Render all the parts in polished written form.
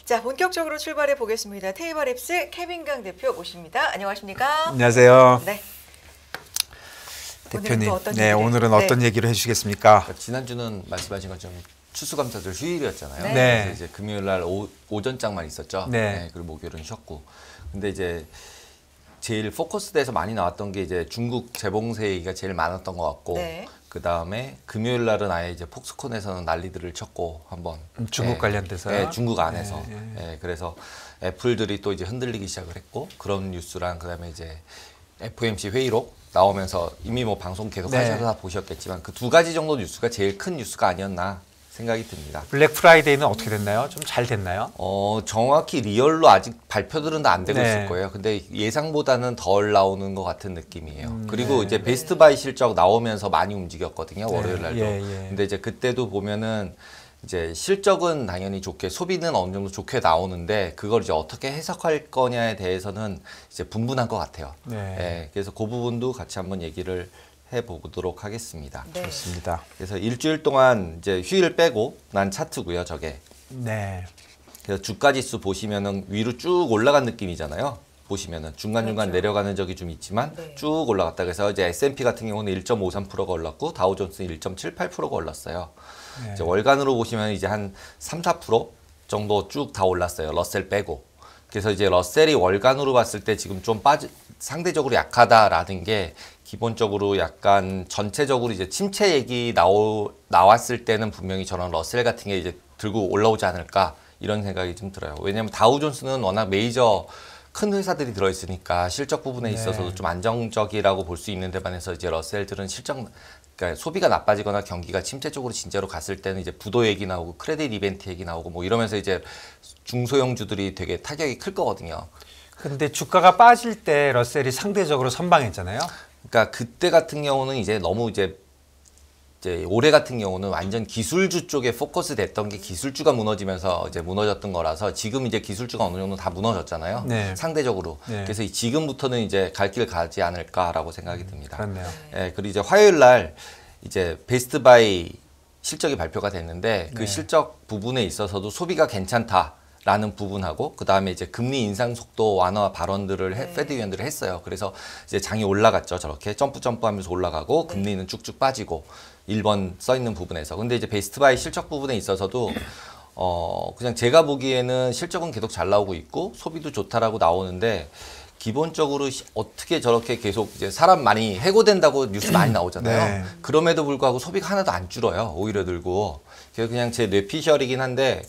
자, 본격적으로 출발해 보겠습니다. 테이버랩스 케빈강 대표 모십니다. 안녕하십니까? 안녕하세요. 네. 대표님, 네, 오늘은 어떤 얘기를 해주시겠습니까? 그러니까 지난주는 말씀하신 것처럼 추수감사절 휴일이었잖아요. 네. 그래서 이제 금요일 날 오전장만 있었죠. 네. 그리고 목요일은 쉬었고. 근데 이제 제일 포커스돼서 많이 나왔던 게 이제 중국 재봉세 얘기가 제일 많았던 것 같고. 네. 그 다음에 금요일 날은 아예 이제 폭스콘에서는 난리들을 쳤고 한번. 중국 관련돼서요? 네, 중국 안에서. 그래서 애플들이 또 이제 흔들리기 시작을 했고 그런 뉴스랑 그 다음에 이제 FOMC 회의록 나오면서 이미 뭐 방송 계속 하셔서 다 보셨겠지만 그 두 가지 정도 뉴스가 제일 큰 뉴스가 아니었나 생각이 듭니다. 블랙 프라이데이는 어떻게 됐나요? 좀 잘 됐나요? 정확히 리얼로 아직 발표들은 다 안 되고 네. 있을 거예요. 근데 예상보다는 덜 나오는 것 같은 느낌이에요. 그리고 이제 베스트 바이 실적 나오면서 많이 움직였거든요. 월요일 날도. 근데 이제 그때도 보면은 이제 실적은 당연히 좋게 소비는 어느 정도 좋게 나오는데 그걸 이제 어떻게 해석할 거냐에 대해서는 이제 분분한 것 같아요. 그래서 그 부분도 같이 한번 얘기를 해보도록 하겠습니다. 네. 좋습니다. 그래서 일주일 동안 이제 휴일 빼고 난 차트고요, 저게. 네. 그래서 주가지수 보시면은 위로 쭉 올라간 느낌이잖아요. 보시면은 중간중간 내려가는 적이 좀 있지만 쭉 올라갔다. 그래서 이제 S&P 같은 경우는 1.53%가 올랐고 다우존스는 1.78%가 올랐어요. 이제 월간으로 보시면 이제 한 3, 4% 정도 쭉 다 올랐어요. 러셀 빼고. 그래서 이제 러셀이 월간으로 봤을 때 지금 좀 상대적으로 약하다라는 게 기본적으로 약간 전체적으로 이제 침체 얘기 나왔을 때는 분명히 저런 러셀 같은 게 이제 들고 올라오지 않을까 이런 생각이 좀 들어요. 왜냐하면 다우존스는 워낙 메이저 큰 회사들이 들어있으니까 실적 부분에 있어서도 좀 안정적이라고 볼 수 있는데 반해서 이제 러셀들은 그러니까 소비가 나빠지거나 경기가 침체 쪽으로 진짜로 갔을 때는 이제 부도 얘기 나오고 크레딧 이벤트 얘기 나오고 뭐 이러면서 이제 중소형주들이 되게 타격이 클 거거든요. 근데 주가가 빠질 때 러셀이 상대적으로 선방했잖아요. 그러니까 그때 같은 경우는 이제 너무 이제 올해 같은 경우는 완전 기술주 쪽에 포커스 됐던 게 기술주가 무너지면서 이제 무너졌던 거라서 지금 이제 기술주가 어느 정도 다 무너졌잖아요. 상대적으로. 그래서 지금부터는 이제 갈 길 가지 않을까라고 생각이 듭니다. 그렇네요. 그리고 이제 화요일 날 이제 베스트 바이 실적이 발표가 됐는데 그 실적 부분에 있어서도 소비가 괜찮다. 라는 부분하고 그 다음에 이제 금리 인상 속도 완화 발언들을 페드 위원들이 했어요. 그래서 이제 장이 올라갔죠. 저렇게 점프하면서 올라가고 금리는 쭉쭉 빠지고 1번 써 있는 부분에서. 근데 이제 베스트 바이 실적 부분에 있어서도 그냥 제가 보기에는 실적은 계속 잘 나오고 있고 소비도 좋다라고 나오는데 기본적으로 어떻게 저렇게 계속 이제 사람 많이 해고된다고 뉴스 많이 나오잖아요. 그럼에도 불구하고 소비가 하나도 안 줄어요. 오히려 늘고. 그래서 그냥 제 뇌피셜이긴 한데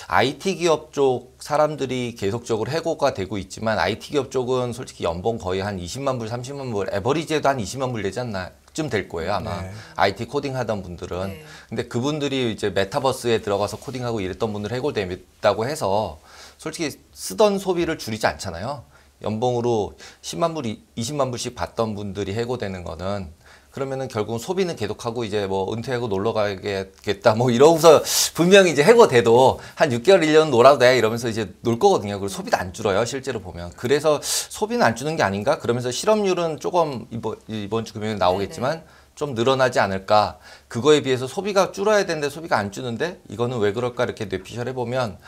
IT 기업 쪽 사람들이 계속적으로 해고가 되고 있지만 IT 기업 쪽은 솔직히 연봉 거의 한 20만 불, 30만 불, 에버리지에도 한 20만 불 되지 않나 쯤 될 거예요 아마. IT 코딩 하던 분들은. 근데 그분들이 이제 메타버스에 들어가서 코딩하고 이랬던 분들 해고됐다고 해서 솔직히 쓰던 소비를 줄이지 않잖아요. 연봉으로 10만 불, 20만 불씩 받던 분들이 해고되는 거는 그러면은 결국은 소비는 계속하고 이제 뭐 은퇴하고 놀러 가야겠다 뭐 이러고서 분명히 이제 해고돼도 한 6개월 1년 놀아도 돼 이러면서 이제 놀 거거든요. 그리고 소비도 안 줄어요 실제로 보면. 그래서 소비는 안 주는 게 아닌가 그러면서 실업률은 조금 이번 주 금요일 나오겠지만 좀 늘어나지 않을까. 그거에 비해서 소비가 줄어야 되는데 소비가 안 주는데 이거는 왜 그럴까 이렇게 뇌피셜 해보면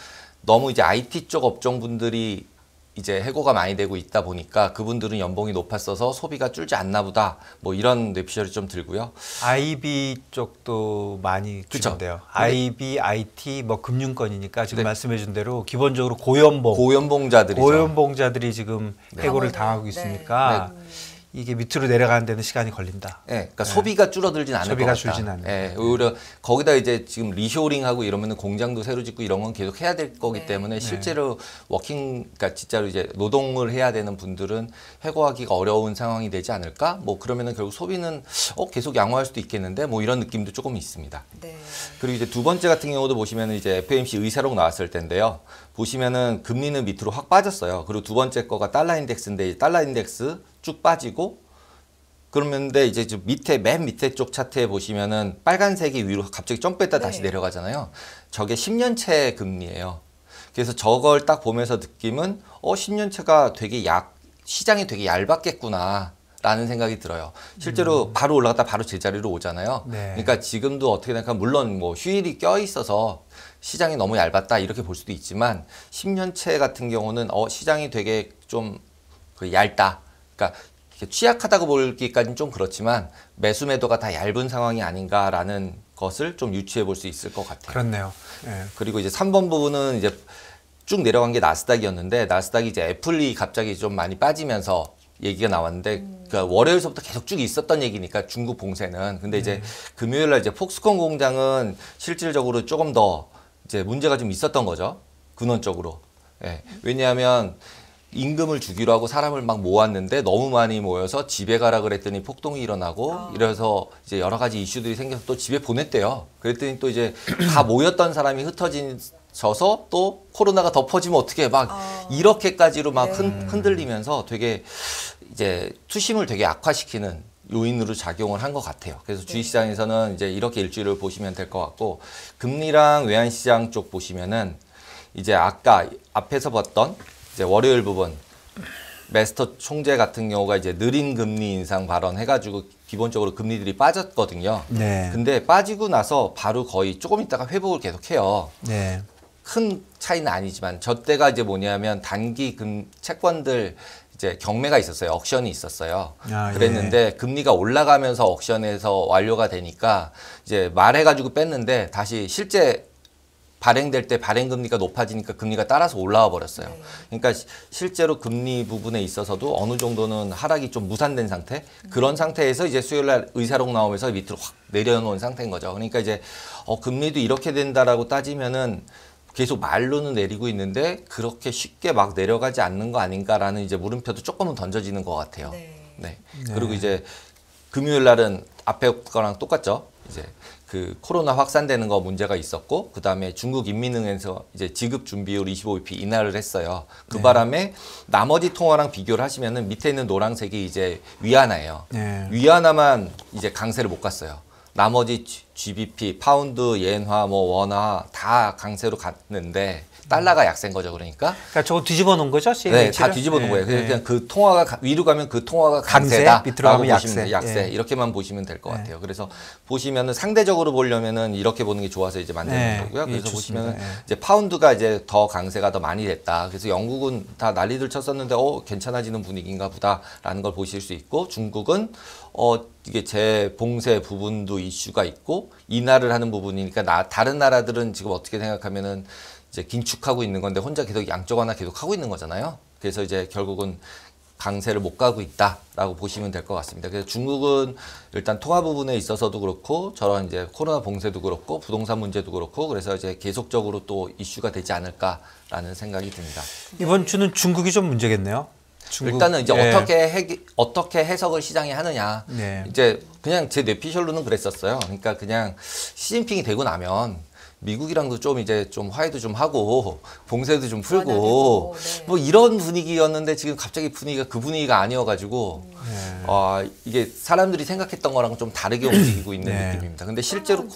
너무 이제 IT 쪽 업종분들이 이제 해고가 많이 되고 있다 보니까 그분들은 연봉이 높았어서 소비가 줄지 않나 보다 뭐 이런 뇌피셜이 좀 들고요. IB 쪽도 많이 줄는데요. IB, IT 뭐 금융권이니까 지금 말씀해 준 대로 기본적으로 고연봉자들이 지금 해고를 당하고 있으니까 이게 밑으로 내려가는 데는 시간이 걸린다. 그러니까 소비가 줄어들진 않을 것 같다. 줄진 않는. 오히려 거기다 이제 지금 리쇼링하고 이러면은 공장도 새로 짓고 이런 건 계속 해야 될 거기 때문에 실제로 그러니까 진짜로 이제 노동을 해야 되는 분들은 해고하기가 어려운 상황이 되지 않을까? 뭐 그러면은 결국 소비는 계속 양호할 수도 있겠는데 뭐 이런 느낌도 조금 있습니다. 그리고 이제 두 번째 같은 경우도 보시면은 이제 FOMC 의사록 나왔을 텐데요. 보시면은 금리는 밑으로 확 빠졌어요. 그리고 두 번째 거가 달러 인덱스인데 달러 인덱스 쭉 빠지고 그러는데 이제 맨 밑에 쪽 차트에 보시면은 빨간색이 위로 갑자기 점프했다 다시 내려가잖아요. 저게 10년채 금리예요. 그래서 저걸 딱 보면서 느낌은 10년채가 되게 시장이 되게 얇았겠구나 라는 생각이 들어요. 실제로 바로 올라갔다 바로 제자리로 오잖아요. 네. 그러니까 지금도 어떻게 생각하면 물론 뭐 휴일이 껴 있어서 시장이 너무 얇았다 이렇게 볼 수도 있지만 10년채 같은 경우는 시장이 되게 좀 얇다. 그러니까 취약하다고 보기까지는 좀 그렇지만 매수 매도가 다 얇은 상황이 아닌가라는 것을 좀 유추해 볼 수 있을 것 같아요. 그렇네요. 예. 그리고 이제 3번 부분은 이제 쭉 내려간 게 나스닥이었는데 나스닥이 이제 애플이 갑자기 좀 많이 빠지면서 얘기가 나왔는데 그러니까 월요일서부터 계속 쭉 있었던 얘기니까 중국 봉쇄는 근데 이제 금요일 날 이제 폭스콘 공장은 실질적으로 조금 더 이제 문제가 좀 있었던 거죠. 근원적으로. 예. 왜냐하면 임금을 주기로 하고 사람을 막 모았는데 너무 많이 모여서 집에 가라 그랬더니 폭동이 일어나고 이래서 이제 여러 가지 이슈들이 생겨서 또 집에 보냈대요. 그랬더니 또 이제 다 모였던 사람이 흩어져서 또 코로나가 더 퍼지면 어떻게 막 이렇게까지로 막 흔들리면서 되게 이제 투심을 되게 악화시키는 요인으로 작용을 한 것 같아요. 그래서 주식시장에서는 이제 이렇게 일주일을 보시면 될 것 같고 금리랑 외환시장 쪽 보시면은 이제 아까 앞에서 봤던 이제 월요일 부분 메스터 총재 같은 경우가 이제 느린 금리 인상 발언 해가지고 기본적으로 금리들이 빠졌거든요. 네. 근데 빠지고 나서 바로 거의 조금 있다가 회복을 계속해요. 네. 큰 차이는 아니지만 저 때가 이제 뭐냐면 단기 채권들 이제 경매가 있었어요. 옥션이 있었어요. 그랬는데 금리가 올라가면서 옥션에서 완료가 되니까 이제 말해가지고 뺐는데 다시 실제 발행될 때 발행금리가 높아지니까 금리가 따라서 올라와 버렸어요. 그러니까 실제로 금리 부분에 있어서도 어느 정도는 하락이 좀 무산된 상태? 그런 상태에서 이제 수요일 날 의사록 나오면서 밑으로 확 내려놓은 상태인 거죠. 그러니까 이제 금리도 이렇게 된다라고 따지면은 계속 말로는 내리고 있는데 그렇게 쉽게 막 내려가지 않는 거 아닌가라는 이제 물음표도 조금은 던져지는 것 같아요. 네. 그리고 이제 금요일 날은 앞에 거랑 똑같죠. 이제 그 코로나 확산되는 거 문제가 있었고 그 다음에 중국 인민은행에서 이제 지급 준비율 25bp 인하를 했어요. 그 바람에 나머지 통화랑 비교를 하시면은 밑에 있는 노란색이 이제 위안화예요. 위안화만 이제 강세를 못 갔어요. 나머지 GBP, 파운드, 예엔화, 뭐 원화 다 강세로 갔는데 달러가 약세인 거죠. 그러니까 저거 뒤집어 놓은 거죠? 네, 다 뒤집어 놓은 거예요. 그냥 그 통화가 위로 가면 그 통화가 강세, 강세다. 밑으로 가면 약세. 약세. 이렇게만 보시면 될 것 같아요. 그래서 보시면은 상대적으로 보려면은 이렇게 보는 게 좋아서 이제 만드는 거고요. 그래서 보시면은 이제 파운드가 이제 더 강세가 더 많이 됐다. 그래서 영국은 다 난리들 쳤었는데 괜찮아지는 분위기인가 보다라는 걸 보실 수 있고 중국은 이게 재봉쇄 부분도 이슈가 있고 인하를 하는 부분이니까 다른 나라들은 지금 어떻게 생각하면은 이제 긴축하고 있는 건데 혼자 계속 양적 완화 계속 하고 있는 거잖아요. 그래서 이제 결국은 강세를 못 가고 있다라고 보시면 될 것 같습니다. 그래서 중국은 일단 통화 부분에 있어서도 그렇고 저런 이제 코로나 봉쇄도 그렇고 부동산 문제도 그렇고 그래서 이제 계속적으로 또 이슈가 되지 않을까라는 생각이 듭니다. 이번 주는 중국이 좀 문제겠네요. 일단은 이제 어떻게 해석을 시장이 하느냐. 이제 그냥 제 뇌피셜로는 그랬었어요. 그러니까 그냥 시진핑이 되고 나면 미국이랑도 좀 이제 좀 화해도 좀 하고 봉쇄도 좀 풀고 뭐 이런 분위기였는데 지금 갑자기 분위기가 그 분위기가 아니어가지고 이게 사람들이 생각했던 거랑 좀 다르게 움직이고 있는 느낌입니다. 근데 실제로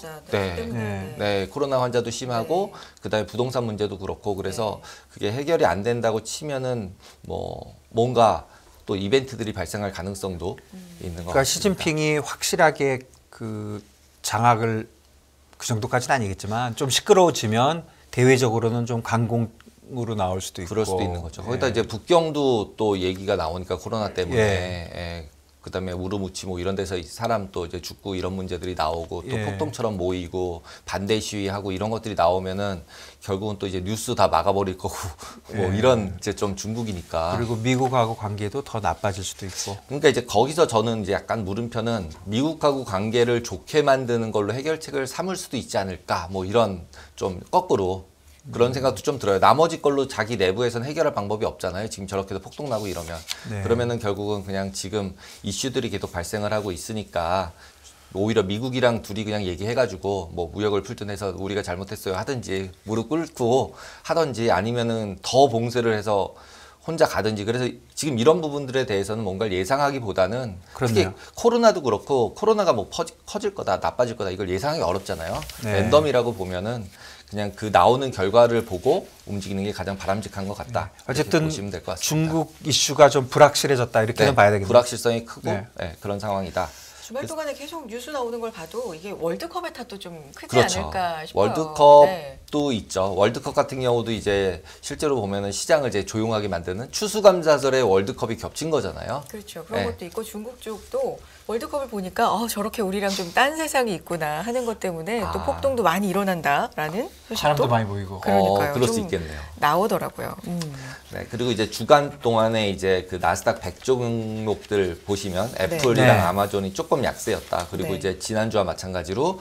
코로나 환자도 심하고 그다음에 부동산 문제도 그렇고 그래서 그게 해결이 안 된다고 치면은 뭐 뭔가 또 이벤트들이 발생할 가능성도 있는 것 같습니다. 시진핑이 확실하게 그 장악을 그 정도까지는 아니겠지만 좀 시끄러워지면 대외적으로는 좀 강공으로 나올 수도 있고 그럴 수도 있는 거죠. 거기다 이제 북경도 또 얘기가 나오니까 코로나 때문에 그다음에 우르무치 뭐 이런 데서 사람 또 이제 죽고 이런 문제들이 나오고 또 폭동처럼 모이고 반대 시위하고 이런 것들이 나오면은 결국은 또 이제 뉴스 다 막아버릴 거고 뭐 이런 이제 좀 중국이니까 그리고 미국하고 관계도 더 나빠질 수도 있고 그러니까 이제 거기서 저는 이제 약간 물음표는 미국하고 관계를 좋게 만드는 걸로 해결책을 삼을 수도 있지 않을까 뭐 이런 좀 거꾸로 그런 생각도 좀 들어요. 나머지 걸로 자기 내부에서는 해결할 방법이 없잖아요. 지금 저렇게도 폭동 나고 이러면. 그러면은 결국은 그냥 지금 이슈들이 계속 발생을 하고 있으니까 오히려 미국이랑 둘이 그냥 얘기해가지고 뭐 무역을 풀든 해서 우리가 잘못했어요 하든지 무릎 꿇고 하든지 아니면은 더 봉쇄를 해서 혼자 가든지 그래서 지금 이런 부분들에 대해서는 뭔가 예상하기보다는 특히 코로나도 그렇고 코로나가 뭐 커질 거다 나빠질 거다 이걸 예상하기 어렵잖아요. 랜덤이라고 보면은 그냥 그 나오는 결과를 보고 움직이는 게 가장 바람직한 것 같다. 어쨌든 보시면 될 것 같습니다. 중국 이슈가 좀 불확실해졌다 이렇게는 봐야 되겠네요. 불확실성이 크고 네. 그런 상황이다. 주말 동안에 계속 뉴스 나오는 걸 봐도 이게 월드컵의 탓도 좀 크지 그렇죠. 않을까 싶어요. 월드컵도 있죠. 월드컵 같은 경우도 이제 실제로 보면은 시장을 이제 조용하게 만드는 추수감사절에 월드컵이 겹친 거잖아요. 그렇죠. 그런 네. 것도 있고 중국 쪽도 월드컵을 보니까 저렇게 우리랑 좀 딴 세상이 있구나 하는 것 때문에 또 폭동도 많이 일어난다라는 소식도 사람도 많이 보이고. 그러니까요. 그럴 수 좀 있겠네요. 나오더라고요. 네, 그리고 이제 주간 동안에 이제 그 나스닥 100 종목들 보시면 애플이랑 네. 아마존이 조금 약세였다. 그리고 네. 이제 지난주와 마찬가지로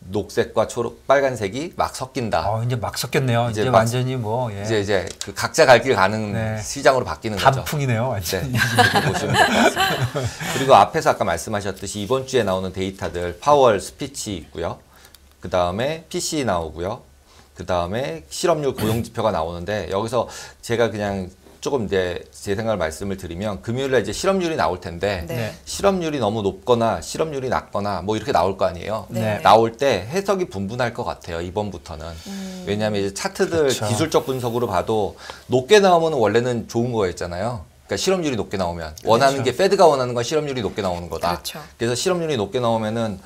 녹색과 초록, 빨간색이 막 섞인다. 이제 막 섞였네요. 이제 막- 완전히 뭐 예. 이제 그 각자 갈 길 가는 네. 시장으로 바뀌는 거죠. 단풍이네요. 네, 완전히. 그렇게 보시면 될 것 같습니다. 그리고 앞에서 아까 말씀하셨듯이 이번 주에 나오는 데이터들 파월 스피치 있고요. 그 다음에 PC 나오고요. 그 다음에 실업률 고용 지표가 나오는데 여기서 제가 그냥 조금 이제 제 생각을 말씀을 드리면 금요일에 이제 실업률이 나올 텐데 네. 실업률이 너무 높거나 실업률이 낮거나 뭐 이렇게 나올 거 아니에요. 네. 나올 때 해석이 분분할 것 같아요. 이번부터는. 왜냐하면 이제 차트들 그렇죠. 기술적 분석으로 봐도 높게 나오면 원래는 좋은 거였잖아요. 그러니까 실업률이 높게 나오면 원하는 그렇죠. 게 페드가 원하는 건 실업률이 높게 나오는 거다. 그렇죠. 그래서 실업률이 높게 나오면은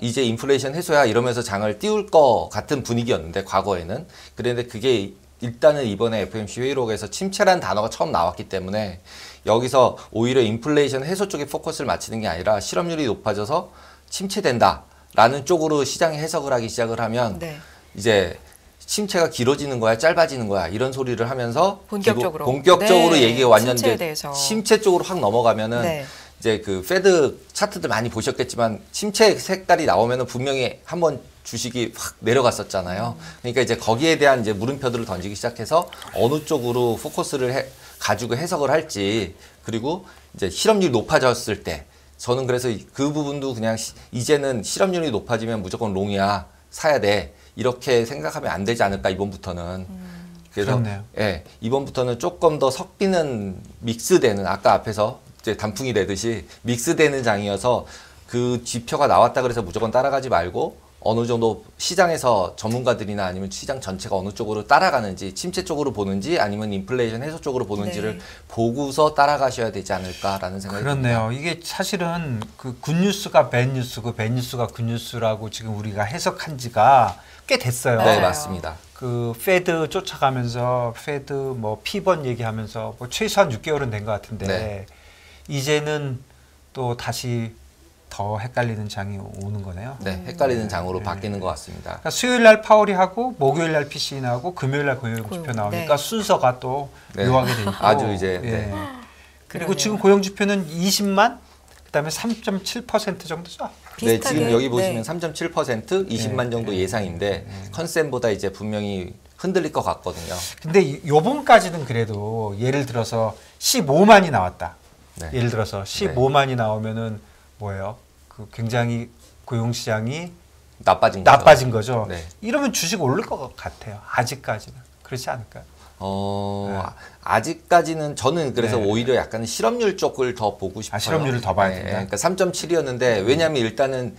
이제 인플레이션 해소야 이러면서 장을 띄울 것 같은 분위기였는데 과거에는 그런데 그게 일단은 이번에 FOMC 회의록에서 침체라는 단어가 처음 나왔기 때문에 여기서 오히려 인플레이션 해소 쪽에 포커스를 맞추는 게 아니라 실업률이 높아져서 침체된다라는 쪽으로 시장이 해석을 하기 시작을 하면 네. 이제 침체가 길어지는 거야, 짧아지는 거야 이런 소리를 하면서 본격적으로. 본격적으로 네, 얘기가 완전 침체에 이제 대해서. 침체 쪽으로 확 넘어가면은 네. 이제 그 페드 차트들 많이 보셨겠지만 침체 색깔이 나오면은 분명히 한번 주식이 확 내려갔었잖아요. 그러니까 이제 거기에 대한 이제 물음표들을 던지기 시작해서 어느 쪽으로 포커스를 가지고 해석을 할지 그리고 이제 실업률이 높아졌을 때 저는 그래서 그 부분도 그냥 이제는 실업률이 높아지면 무조건 롱이야 사야 돼 이렇게 생각하면 안 되지 않을까 이번부터는. 그래서 그렇네요. 예, 이번부터는 조금 더 섞이는 믹스되는 아까 앞에서 이제 단풍이 되듯이 믹스되는 장이어서 그 지표가 나왔다 그래서 무조건 따라가지 말고 어느 정도 시장에서 전문가들이나 아니면 시장 전체가 어느 쪽으로 따라가는지 침체 쪽으로 보는지 아니면 인플레이션 해소 쪽으로 보는지를 네. 보고서 따라가셔야 되지 않을까라는 생각이 듭니다. 그렇네요. 이게 사실은 그 굿뉴스가 밴뉴스고 밴뉴스가 굿뉴스라고 지금 우리가 해석한 지가 꽤 됐어요. 네, 맞아요. 맞습니다. 그 페드 쫓아가면서 페드 뭐 피번 얘기하면서 뭐 최소한 6개월은 된 것 같은데 네. 이제는 또 다시 더 헷갈리는 장이 오는 거네요. 네, 헷갈리는 장으로 바뀌는 것 같습니다. 그러니까 수요일 날 파월이 하고 목요일 날 PC 나오고 금요일 날 고용 지표 고용, 나오니까 네. 순서가 또 네. 묘하게 돼 있고 아주 이제, 예. 네. 그리고 그러네요. 지금 고용 지표는 20만 그다음에 3.7% 정도죠. 네, 비슷하게, 지금 여기 보시면 네. 3.7% 20만 정도 예상인데 컨센보다 이제 분명히 흔들릴 것 같거든요. 근데 요번까지는 그래도 예를 들어서 15만이 나왔다. 네. 예를 들어서 15만이 나오면은 뭐예요? 그 굉장히 고용 시장이 나빠진 거죠. 나빠진 거죠. 네. 이러면 주식 오를 것 같아요. 아직까지는 그렇지 않을까요? 아직까지는 저는 그래서 네. 오히려 약간 실업률 쪽을 더 보고 싶어요. 실업률을 더 봐야 네, 된다? 그러니까 3.7이었는데 왜냐하면 일단은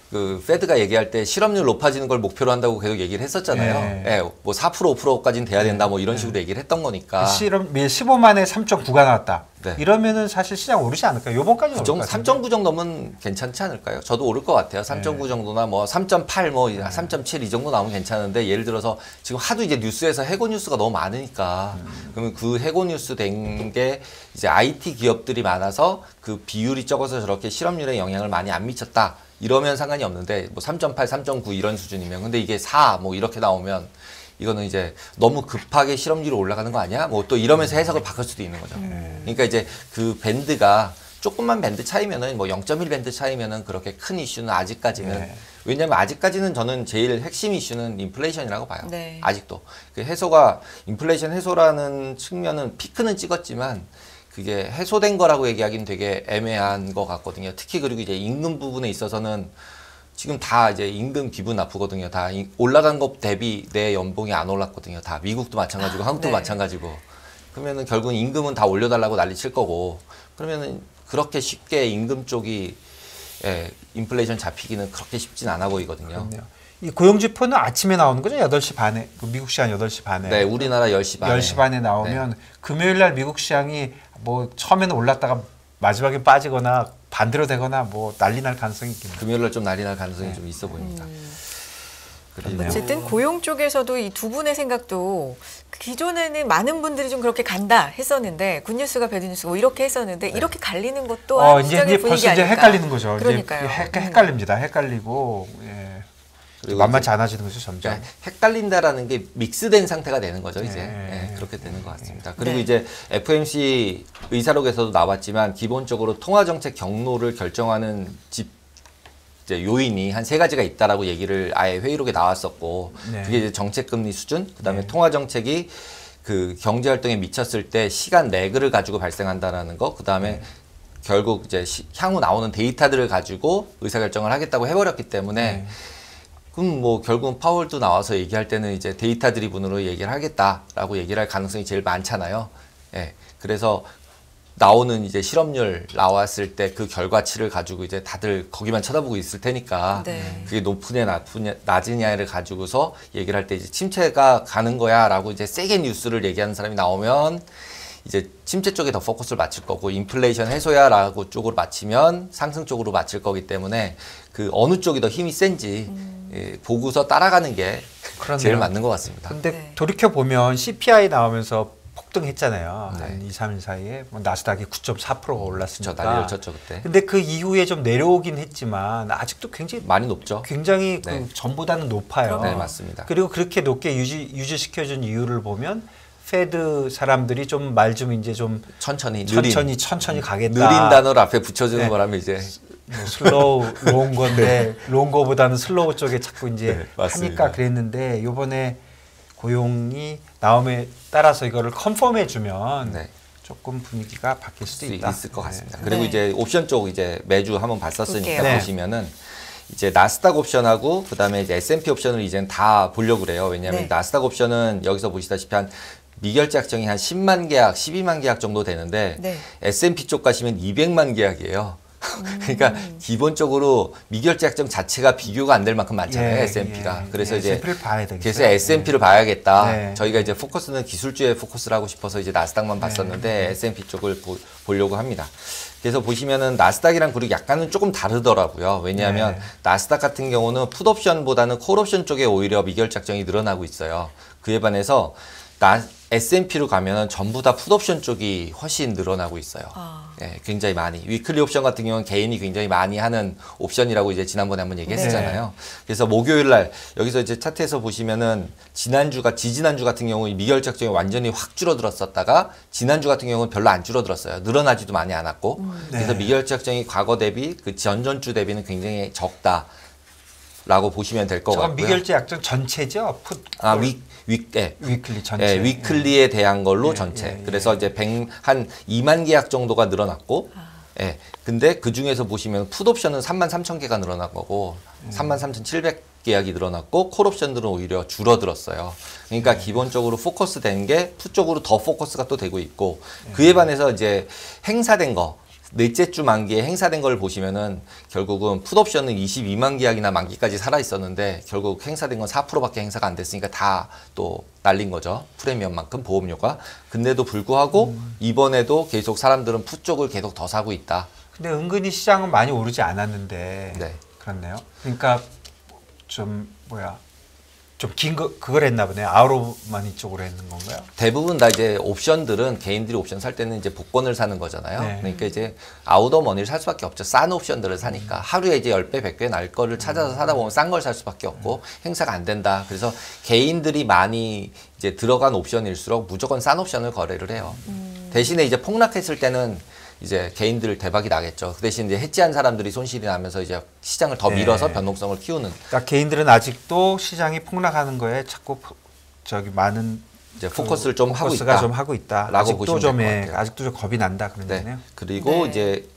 그 페드가 얘기할 때 실업률 높아지는 걸 목표로 한다고 계속 얘기를 했었잖아요. 네. 예, 뭐 4% 5%까지는 돼야 된다 뭐 이런 식으로 얘기를 했던 거니까. 실업 15만에 3.9가 나왔다. 네. 이러면은 사실 시장 오르지 않을까요? 요번까지 그 오를 정도 것 같은데. 3.9 정도면 괜찮지 않을까요? 저도 오를 것 같아요. 3.9 정도나 뭐 3.8, 뭐 3.7 이 정도 나오면 괜찮은데 예를 들어서 지금 하도 이제 뉴스에서 해고 뉴스가 너무 많으니까 그러면 그 해고 뉴스 된 게 이제 IT 기업들이 많아서 그 비율이 적어서 저렇게 실업률에 영향을 많이 안 미쳤다. 이러면 상관이 없는데 뭐 3.8, 3.9 이런 수준이면 근데 이게 4 뭐 이렇게 나오면 이거는 이제 너무 급하게 실업률이 올라가는 거 아니야? 뭐 또 이러면서 해석을 바꿀 수도 있는 거죠. 그러니까 이제 그 밴드가 조금만 밴드 차이면은 뭐 0.1 밴드 차이면은 그렇게 큰 이슈는 아직까지는 네. 왜냐면 아직까지는 저는 제일 핵심 이슈는 인플레이션이라고 봐요. 네. 아직도 그 해소가 인플레이션 해소라는 측면은 피크는 찍었지만 그게 해소된 거라고 얘기하기는 되게 애매한 것 같거든요. 특히 그리고 이제 임금 부분에 있어서는 지금 다 이제 임금 기분 나쁘거든요. 다 올라간 것 대비 내 연봉이 안 올랐거든요. 다 미국도 마찬가지고 한국도 네. 마찬가지고. 그러면은 결국은 임금은 다 올려달라고 난리 칠 거고. 그러면은 그렇게 쉽게 임금 쪽이 인플레이션 잡히기는 그렇게 쉽진 않아 보이거든요. 그렇네요. 이 고용지표는 아침에 나오는 거죠? 8시 반에 그 미국 시간 8시 반에. 네, 우리나라 10시 반에. 10시 반에 나오면 금요일 날 미국 시장이 뭐 처음에는 올랐다가 마지막에 빠지거나 반대로 되거나 뭐 난리 날 가능성이 있겠네요. 금요일 날 좀 난리 날 가능성이 좀 있어 보입니다. 그리고 어쨌든 고용 쪽에서도 이 두 분의 생각도 기존에는 많은 분들이 좀 그렇게 간다 했었는데 굿뉴스가 배드뉴스고 이렇게 했었는데 이렇게 갈리는 것 또한 이제 시장의 분위기 벌써 이제 아닐까. 헷갈리는 거죠. 그러니까요. 이제 헷갈립니다. 헷갈리고 그리고 만만치 않아지는 거죠, 점점. 그러니까 헷갈린다라는 게 믹스된 상태가 되는 거죠, 이제. 네. 그렇게 되는 것 같습니다. 그리고 네. 이제 FOMC 의사록에서도 나왔지만 기본적으로 통화정책 경로를 결정하는 이제 요인이 한 3가지가 있다라고 얘기를 아예 회의록에 나왔었고 네. 그게 이제 정책금리 수준, 그다음에 통화정책이 그 경제활동에 미쳤을 때 시간 레그를 가지고 발생한다라는 거, 그다음에 결국 이제 향후 나오는 데이터들을 가지고 의사결정을 하겠다고 해버렸기 때문에 그럼 뭐 결국은 파월도 나와서 얘기할 때는 이제 데이터 드리븐으로 얘기를 하겠다라고 얘기를 할 가능성이 제일 많잖아요. 그래서 나오는 이제 실업률 나왔을 때 그 결과치를 가지고 이제 다들 거기만 쳐다보고 있을 테니까 네. 그게 높으냐 낮으냐를 가지고서 얘기를 할 때 이제 침체가 가는 거야라고 이제 세게 뉴스를 얘기하는 사람이 나오면 이제 침체 쪽에 더 포커스를 맞출 거고 인플레이션 해소야라고 쪽으로 맞추면 상승 쪽으로 맞출 거기 때문에 그 어느 쪽이 더 힘이 센지 보고서 따라가는 게 그렇네요. 제일 맞는 것 같습니다. 근데 네. 돌이켜 보면 CPI 나오면서 폭등했잖아요. 네. 한 2, 3일 사이에 뭐 나스닥이 9.4%가 올랐으니까. 저 난리를 쳤죠 그때. 근데 그 이후에 좀 내려오긴 했지만 아직도 많이 높죠. 굉장히 네. 그 전보다는 높아요. 네, 맞습니다. 그리고 그렇게 높게 유지시켜준 이유를 보면 페드 사람들이 좀 말 좀 이제 좀 천천히 가겠다. 느린 단어를 앞에 붙여주는 네. 거라면 이제 뭐 슬로우 롱거인데 롱거보다는 슬로우 쪽에 자꾸 이제 네, 맞습니다. 하니까 그랬는데 요번에 고용이 나옴에 따라서 이거를 컨펌해 주면 네. 조금 분위기가 바뀔 수도 있다. 있을 것 같습니다. 네. 그리고 네. 이제 옵션 쪽 이제 매주 한번 봤었으니까 볼게요. 네. 보시면은 이제 나스닥 옵션하고 그다음에 이제 S&P 옵션을 이제는 다 보려고 그래요. 왜냐하면 네. 나스닥 옵션은 여기서 보시다시피 한 미결제 약정이 한 10만 계약, 12만 계약 정도 되는데 네. S&P 쪽 가시면 200만 계약이에요. 그러니까 기본적으로 미결제 약정 자체가 비교가 안 될 만큼 많잖아요, S&P가. 그래서 이제 S&P를 봐야 되겠어요. 그래서 S&P를 봐야겠다. 네. 저희가 이제 포커스는 기술주에 포커스를 하고 싶어서 이제 나스닥만 봤었는데 S&P 쪽을 보려고 합니다. 그래서 보시면은 나스닥이랑 그룹 약간은 조금 다르더라고요. 왜냐하면 네. 나스닥 같은 경우는 풋옵션보다는 콜옵션 쪽에 오히려 미결제 약정이 늘어나고 있어요. 그에 반해서 S&P로 가면은 전부 다 풋옵션 쪽이 훨씬 늘어나고 있어요. 네, 굉장히 많이. 위클리 옵션 같은 경우는 개인이 굉장히 많이 하는 옵션이라고 이제 지난번에 한번 얘기했었잖아요. 그래서 목요일 날 여기서 이제 차트에서 보시면은 지지난주 같은 경우는 미결제 약정이 완전히 확 줄어들었었다가 지난주 같은 경우는 별로 안 줄어들었어요. 늘어나지도 많이 않았고. 그래서 네. 미결제 약정이 과거 대비 그 전전주 대비는 굉장히 적다라고 보시면 될 것 저건 같고요. 미결제 약정 전체죠? 위클리 전체. 예, 위클리에 대한 걸로 예, 전체. 예, 예. 그래서 이제 한 2만 계약 정도가 늘어났고, 예. 근데 그 중에서 보시면 풋옵션은 33,000개가 늘어난 거고, 33,700계약이 늘어났고, 콜옵션들은 오히려 줄어들었어요. 그러니까 기본적으로 포커스 된 게 풋 쪽으로 더 포커스가 또 되고 있고, 그에 반해서 이제 행사된 거, 넷째 주 만기에 행사된 걸 보시면은 결국은 풋옵션은 22만 계약이나 만기까지 살아 있었는데 결국 행사된 건 4%밖에 행사가 안 됐으니까 다 또 날린 거죠. 프리미엄만큼 보험료가. 근데도 불구하고 이번에도 계속 사람들은 풋 쪽을 계속 더 사고 있다. 근데 은근히 시장은 많이 오르지 않았는데 네. 그렇네요. 그러니까 좀 좀 긴 그걸 했나 보네. 아우로마니 쪽으로 했는 건가요? 대부분 다 이제 옵션들은 개인들이 옵션 살 때는 이제 복권을 사는 거잖아요. 네. 그러니까 이제 아웃어머니를 살 수밖에 없죠. 싼 옵션들을 사니까. 하루에 이제 10배, 100배 날 거를 찾아서 사다 보면 싼 걸 살 수밖에 없고 행사가 안 된다. 그래서 개인들이 많이 이제 들어간 옵션일수록 무조건 싼 옵션을 거래를 해요. 대신에 이제 폭락했을 때는 이제 개인들 대박이 나겠죠. 그 대신 이제 해지한 사람들이 손실이 나면서 이제 시장을 더 네. 밀어서 변동성을 키우는 그러니까 개인들은 아직도 시장이 폭락하는 거에 자꾸 많은 이제 포커스를 좀 하고 포커스가 있다. 좀 하고 있다. 라고 아직도 보시면 좀 될것 같아요. 아직도 좀 겁이 난다 그런 네. 거네요. 그리고 네. 이제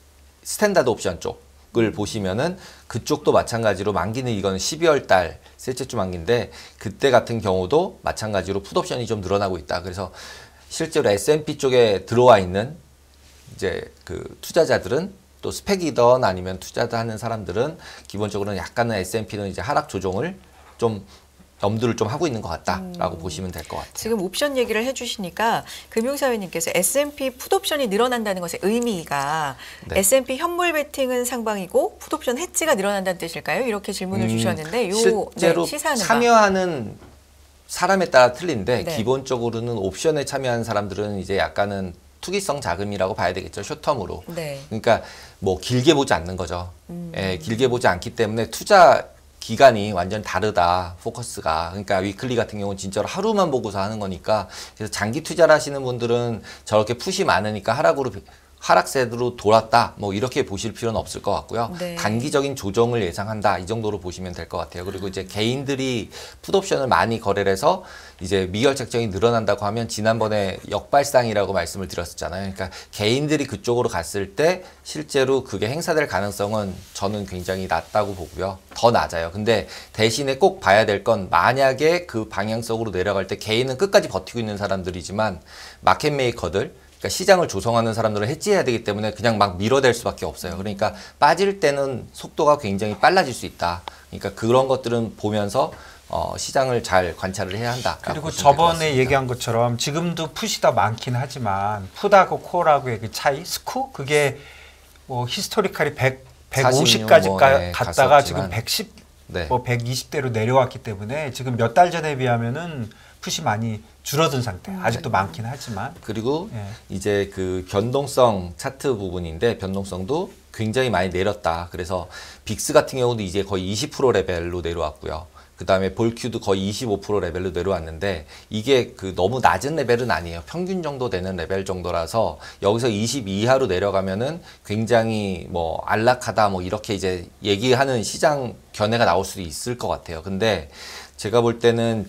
스탠다드 옵션 쪽을 보시면은 그쪽도 마찬가지로 만기는 이거는 12월 달 셋째 주 만기인데 그때 같은 경우도 마찬가지로 풋옵션이 좀 늘어나고 있다. 그래서 실제로 S&P 쪽에 들어와 있는 이제 그 투자자들은 또 스펙이던 아니면 투자도 하는 사람들은 기본적으로는 약간은 S&P는 이제 하락 조정을 좀 염두를 좀 하고 있는 것 같다라고 보시면 될 것 같아요. 지금 옵션 얘기를 해주시니까 금융사회님께서 S&P 풋옵션이 늘어난다는 것의 의미가 네. S&P 현물 베팅은 상방이고 풋옵션 해지가 늘어난다는 뜻일까요? 이렇게 질문을 주셨는데 요 실제로 시사하는 참여하는 사람에 따라 틀린데 네. 기본적으로는 옵션에 참여하는 사람들은 이제 약간은 투기성 자금이라고 봐야 되겠죠. 숏텀으로. 네. 그러니까 뭐 길게 보지 않는 거죠. 예, 길게 보지 않기 때문에 투자 기간이 완전 다르다, 포커스가. 그러니까 위클리 같은 경우는 진짜로 하루만 보고서 하는 거니까, 그래서 장기 투자를 하시는 분들은 저렇게 풋이 많으니까 하락세로 돌았다, 뭐 이렇게 보실 필요는 없을 것 같고요. 네. 단기적인 조정을 예상한다, 이 정도로 보시면 될 것 같아요. 그리고 이제 개인들이 풋옵션을 많이 거래를 해서 이제 미결책정이 늘어난다고 하면 지난번에 역발상이라고 말씀을 드렸었잖아요. 그러니까 개인들이 그쪽으로 갔을 때 실제로 그게 행사될 가능성은 저는 굉장히 낮다고 보고요. 더 낮아요. 근데 대신에 꼭 봐야 될 건 만약에 그 방향성으로 내려갈 때 개인은 끝까지 버티고 있는 사람들이지만 마켓 메이커들, 그러니까 시장을 조성하는 사람들은 해지해야 되기 때문에 그냥 막 밀어댈 수밖에 없어요. 그러니까 빠질 때는 속도가 굉장히 빨라질 수 있다. 그러니까 그런 것들은 보면서 시장을 잘 관찰을 해야 한다. 그리고 저번에 얘기한 것처럼 지금도 풋이 더 많긴 하지만 풋하고 콜하고의 그 차이, 스쿠 그게 뭐 히스토리컬이 150까지 뭐, 갔다가 갔었지만. 지금 110, 네. 뭐 120대로 내려왔기 때문에 지금 몇 달 전에 비하면은 풋이 많이 줄어든 상태. 아직도 많긴 하지만. 그리고 예. 이제 그 변동성 차트 부분인데 변동성도 굉장히 많이 내렸다. 그래서 빅스 같은 경우도 이제 거의 20% 레벨로 내려왔고요. 그 다음에 볼큐도 거의 25% 레벨로 내려왔는데 이게 그 너무 낮은 레벨은 아니에요. 평균 정도 되는 레벨 정도라서 여기서 20 이하로 내려가면은 굉장히 뭐 안락하다 뭐 이렇게 이제 얘기하는 시장 견해가 나올 수도 있을 것 같아요. 근데 제가 볼 때는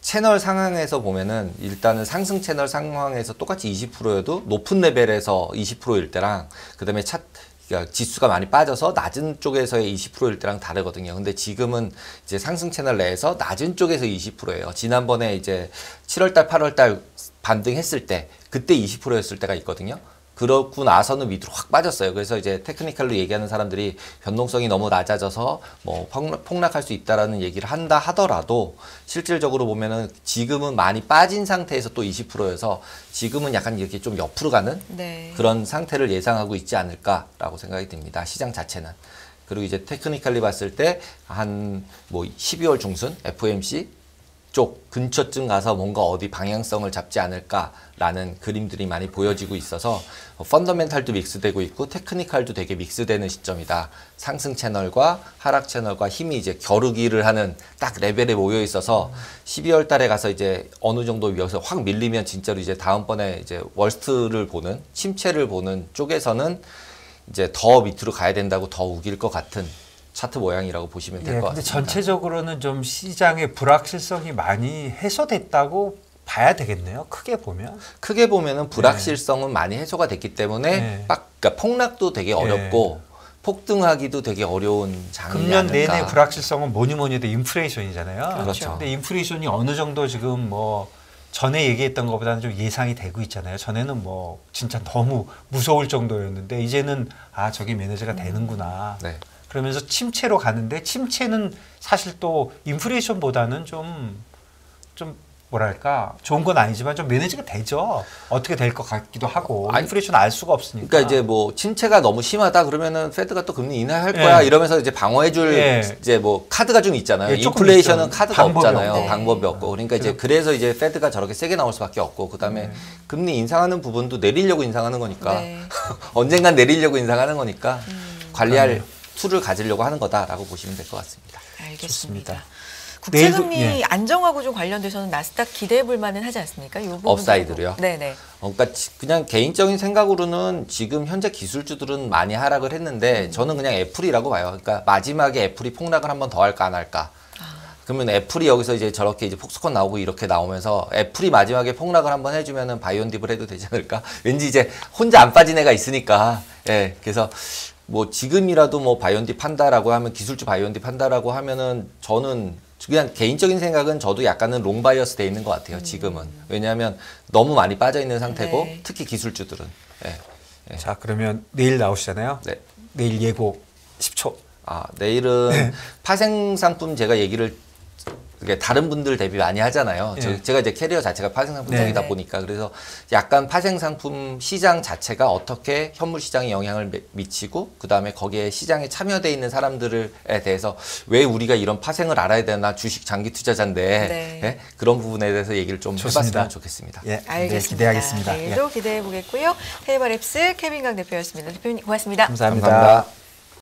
채널 상황에서 보면은 일단은 상승 채널 상황에서 똑같이 20%여도 높은 레벨에서 20%일 때랑 그다음에 그러니까 지수가 많이 빠져서 낮은 쪽에서의 20%일 때랑 다르거든요. 근데 지금은 이제 상승 채널 내에서 낮은 쪽에서 20%예요. 지난번에 이제 7월달, 8월달 반등했을 때 그때 20%였을 때가 있거든요. 그러고 나서는 밑으로 확 빠졌어요. 그래서 이제 테크니컬로 얘기하는 사람들이 변동성이 너무 낮아져서 뭐 폭락할 수 있다라는 얘기를 한다 하더라도 실질적으로 보면은 지금은 많이 빠진 상태에서 또 20%여서 지금은 약간 이렇게 좀 옆으로 가는 네. 그런 상태를 예상하고 있지 않을까라고 생각이 듭니다. 시장 자체는. 그리고 이제 테크니컬리 봤을 때 한 뭐 12월 중순 FOMC 쪽 근처쯤 가서 뭔가 어디 방향성을 잡지 않을까라는 그림들이 많이 보여지고 있어서 펀더멘탈도 믹스되고 있고 테크니컬도 되게 믹스되는 시점이다. 상승 채널과 하락 채널과 힘이 이제 겨루기를 하는 딱 레벨에 모여 있어서 12월 달에 가서 이제 어느 정도 위에서 확 밀리면 진짜로 이제 다음번에 이제 월스트를 보는 침체를 보는 쪽에서는 이제 더 밑으로 가야 된다고 더 우길 것 같은 차트 모양이라고 보시면 될 것 근데 같습니다. 전체적으로는 좀 시장의 불확실성이 많이 해소됐다고 봐야 되겠네요. 크게 보면. 크게 보면은 불확실성은 많이 해소가 됐기 때문에 그러니까 폭락도 되게 어렵고 폭등하기도 되게 어려운 장이 금년 아닐까. 내내 불확실성은 뭐니 해도 인플레이션이잖아요. 그렇죠. 근데 인플레이션이 어느 정도 지금 뭐 전에 얘기했던 것보다는 좀 예상이 되고 있잖아요. 전에는 뭐 진짜 너무 무서울 정도였는데 이제는 아 저게 매니저가 되는구나. 네. 그러면서 침체로 가는데 침체는 사실 또 인플레이션보다는 좀 뭐랄까 좋은 건 아니지만 좀 매니지가 되죠. 어떻게 될 것 같기도 하고 인플레이션 알 수가 없으니까. 그러니까 이제 뭐 침체가 너무 심하다 그러면은 페드가 또 금리 인하할 거야 이러면서 이제 방어해줄 이제 뭐 카드가 좀 있잖아요. 인플레이션은 카드가 없잖아요. 네. 방법이 없고 그러니까 이제 그래서 이제 페드가 저렇게 세게 나올 수밖에 없고 그다음에 금리 인상하는 부분도 내리려고 인상하는 거니까 언젠간 내리려고 인상하는 거니까 관리할 툴을 가지려고 하는 거다라고 보시면 될 것 같습니다. 알겠습니다. 좋습니다. 국제금리 안정하고 좀 관련돼서는 나스닥 기대해 볼 만은 하지 않습니까? 이 부분도 업사이드로요? 네네. 그러니까 그냥 개인적인 생각으로는 지금 현재 기술주들은 많이 하락을 했는데 저는 그냥 애플이라고 봐요. 그러니까 마지막에 애플이 폭락을 한 번 더 할까 안 할까. 그러면 애플이 여기서 이제 저렇게 이제 폭스콘 나오고 이렇게 나오면서 애플이 마지막에 폭락을 한번 해주면은 바이온딥을 해도 되지 않을까? 왠지 이제 혼자 안 빠진 애가 있으니까. 예, 그래서 뭐 지금이라도 뭐 바이온딥 한다라고 하면 기술주 바이온딥 한다라고 하면은 저는 그냥 개인적인 생각은 저도 약간은 롱바이어스 돼 있는 것 같아요. 지금은 왜냐하면 너무 많이 빠져 있는 상태고 특히 기술주들은. 예. 자 그러면 내일 나오시잖아요. 네. 내일 예고 10초. 내일은 파생 상품 제가 얘기를 이게 다른 분들 대비 많이 하잖아요. 예. 제가 이제 캐리어 자체가 파생상품 쪽이다 네. 보니까 그래서 약간 파생상품 시장 자체가 어떻게 현물 시장에 영향을 미치고 그 다음에 거기에 시장에 참여돼 있는 사람들에 대해서 왜 우리가 이런 파생을 알아야 되나 주식 장기 투자자인데 네. 예? 그런 부분에 대해서 얘기를 좀 좋습니다. 해봤으면 좋겠습니다. 예, 알겠습니다. 네, 기대하겠습니다. 내일도 기대해 보겠고요. 테이블 앱스 케빈 강 대표였습니다. 대표님 고맙습니다. 감사합니다. 감사합니다.